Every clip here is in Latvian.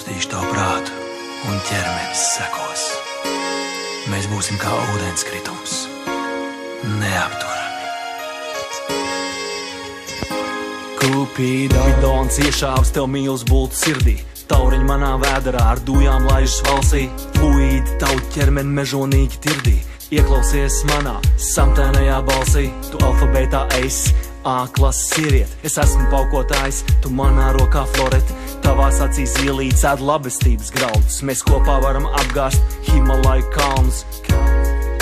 Kustīšu tavu prātu, un ķermenis sekos. Mēs būsim kā ūdenskritums, neapturami. Kupidons iešāvis tev mīls bultu sirdī. Tauriņi manā vēderā ar dūjām laižas valsī. Fluīdi tavu ķermeni mežonīgi tirdī. Ieklausies manā samtēnajā balsī. Tu alfabētā esi A klases sieviete. Es esmu paukotājs, tu manā rokā florete. Tavās acīs ielīdz ēd labestības graudus. Mēs kopā varam apgāst Himalaju kalnus.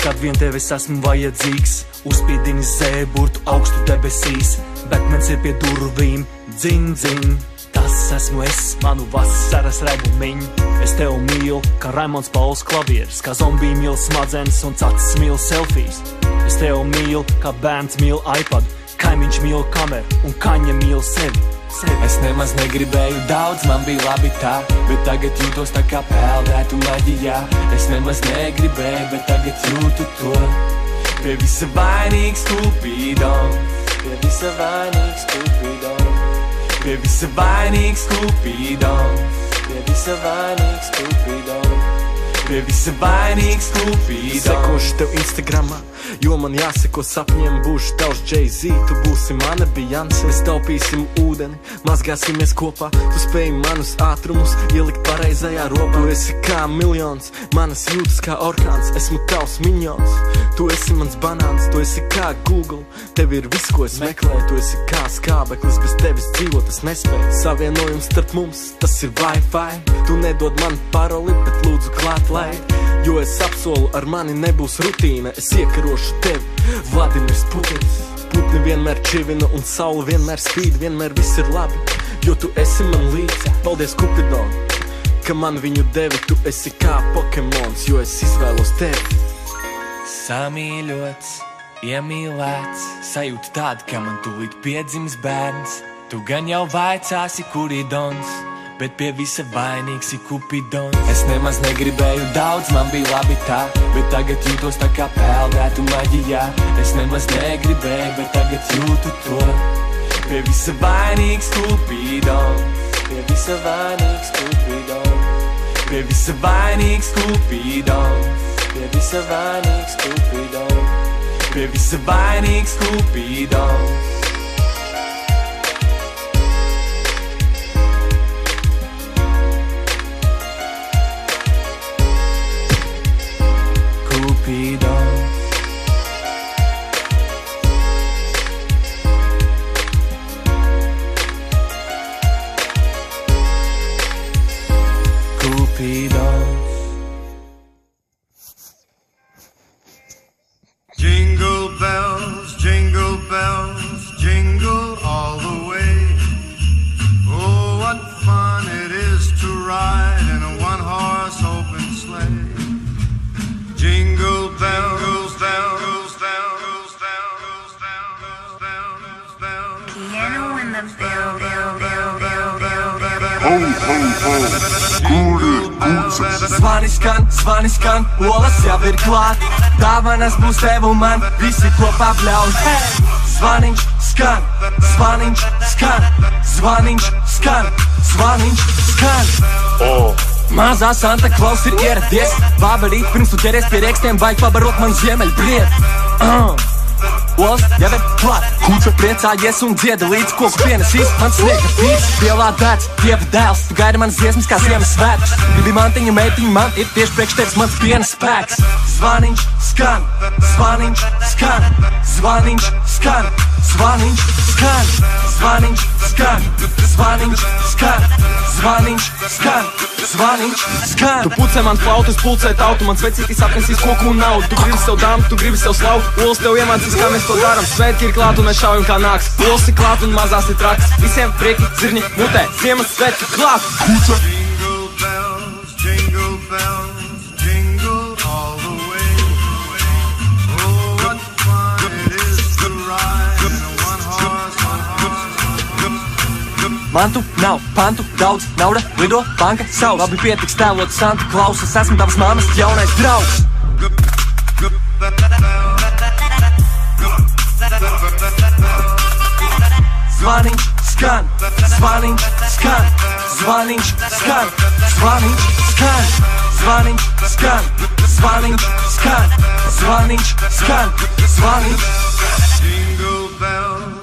Kad vien tev es esmu vajadzīgs, uzspiedini zēburtu augstu debesīs. Batmans ir pie durvīm, dzin, dzin. Tas esmu es, manu vasaras regumiņu. Es tev mīlu, kā Raimonds Pauls klavieris, kā zombija mīl smadzenes un cacis mīl selfijas. Es tev mīlu, kā bērns mīl iPadu, kaimiņš mīl kameru un kaņa mīl sevi. Es nemaz negribēju daudz, man bija labi tā, bet tagad jūtos tā kā peldētu maģijā. Es nemaz negribēju, bet tagad jūtu to. Pie visa vainīgs Kupidons, pie visa vainīgs Kupidons, pie visa vainīgs Kupidons, pie visa vainīgs Kupidons, pie visa vainīgs Kupidons. Sekošu tev Instagramā, jo man jāseko sapņiem. Būšu tavs Jay-Z, tu būsi mana Beyoncé. Mēs taupīsim ūdeni, mazgāsimies kopā. Tu spēj manus ātrumus ielikt pareizajā rokā. Tu esi kā miljons, manas jūtas kā orkāns. Esmu tavs miņons, tu esi mans banāns. Tu esi kā Google, tev ir viss, ko es meklēju. Tu esi kā skābeklis, bez tevis dzīvot es nespēju. Savienojums starp mums, tas ir Wi-Fi. Tu nedod man paroli, bet lūdzu klāt laid. Jo es apsolu, ar mani nebūs rutīna. Es iekarošu tevi, Vladimirs Putins. Putni vienmēr čivina un saule vienmēr spīd. Vienmēr viss ir labi, jo tu esi man līdzi. Paldies Kupidon, ka man viņu devi. Tu esi kā Pokemons, jo es izvēlos tevi. Samīļots, iemīlēts, sajūta tāda, ka man tūlīt piedzims bērns. Tu gan jau vaicāsi, kur ir Dons, bet pie visa vainīgs ir Kupidons. Es nemaz negribēju daudz, man bija labi tā, bet tagad jūtos tā kā peldētu maģijā. Es nemaz negribēju, bet tagad jūtu to. Pie visa vainīgs Kupidons, pie visa vainīgs Kupidons, pie visa vainīgs Kupidons, pie visa vainīgs Kupidons, pie visa vainīgs Kupidons. Jingle bells, jingle all the way. Oh, what fun it is to ride in a one-horse open sleigh. Jingle bells, bells, bells, bells, bells, bells, bells. Piano in the bell, bell, bell, bell, bell, bell, bell. Ho, ho, ho. Zvani skan, olas jau ir klāt. Dāvanas būs tev un man, visi kopā bļauj. Zvaniņš skan, zvaniņš skan, zvaniņš skan, zvaniņš skan. Mazā Santa Klaus ir ieradies. Bāberīt, pirms tu ķeries pie riekstiem, vajag pabarot man ziemeļbried. Olas jau ir klāt, kūca priecājies un dzieda līdz koku pienesīs. Man sniega pīts, pielā dēts, dieva dēls. Tu gaidi manas dziesmas kā Ziemassvētkus. Gribi mantiņu, meitiņu, man ir tieši priekš tevis mans piena spēks. Zvaniņš skan, zvaniņš skan, zvaniņš skan, zvaniņš skan, zvaniņš skan, zvaniņš skan, zvaniņš skan, zvaniņš skan. Tu pucē man flautu, es pulcē tautu. Man svecītis apnesīs koku un naudu. Tu gribi sev dāmu, tu gribi sev slavu. Olas tev iemācīs, kā mēs to darām. Svētki ir klāt un mēs šaujam kā nāks. Olas ir klāt un mazās ir traks. Visiem prieki, zirņi, mutē, Ziemassvētki klāt. Jingle bells, jingle bells, jingle all the way. Oh, what fun it is to ride in a one-horse. Mantu nav, pantu daudz, nauda, lido, banka, savs. Labi pietiks tēlot Santa Klaus, es esmu tavas māmas jaunais draugs. Zvaniņš skan, zvaniņš skan, zvaniņš skan, zvaniņš skan, zvaniņš skan, zvaniņš skan, zvaniņš skan, zvaniņš. Jingle bells.